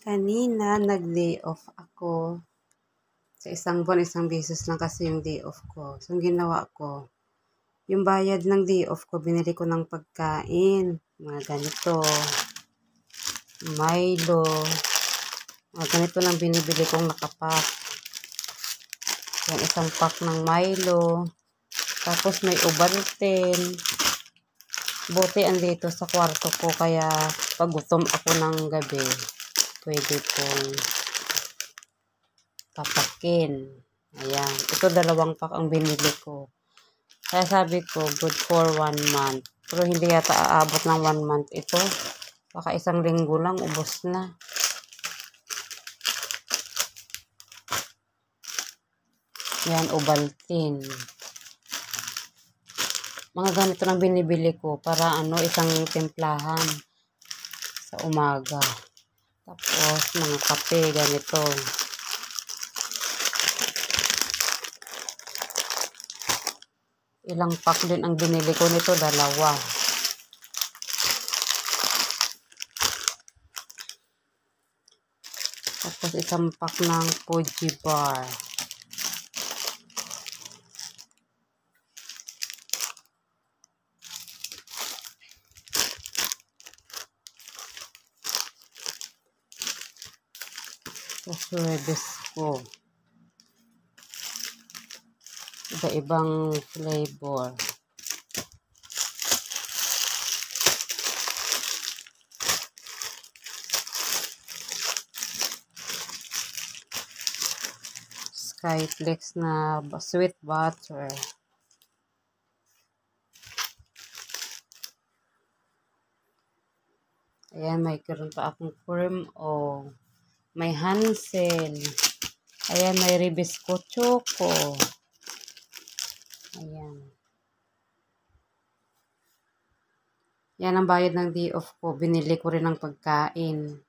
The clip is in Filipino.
Kanina, nag-day off ako. Sa isang buwan, isang beses lang kasi yung day off ko. So, ang ginawa ko, yung bayad ng day off ko, binili ko ng pagkain. Mga ganito. Milo. Mga ganito lang binibili kong nakapack. Yan, isang pack ng Milo. Tapos may Ovaltine. Buti andito sa kwarto ko, kaya pag gutom ako ng gabi, pwede kong papakin. Ayan. Ito 2 pack ang binili ko. Kaya sabi ko, good for 1 month. Pero hindi yata aabot ng 1 month ito. Baka isang linggo lang, ubos na. Yan, Ovaltine. Mga ganito lang binibili ko para isang timplahan sa umaga. Tapos, mga kape, ganito. Ilang pack din ang binili ko nito, 2. Tapos, isang pack ng Fuji bar. Tapos, Hibisco. Iba-ibang flavor. Skyflex na sweet butter. Ayan, may karoon pa akong cream o may Hansel. Ayan, may Hibisco Choco. Ayan. Yan ang bayad ng day off ko. Binili ko rin ng pagkain.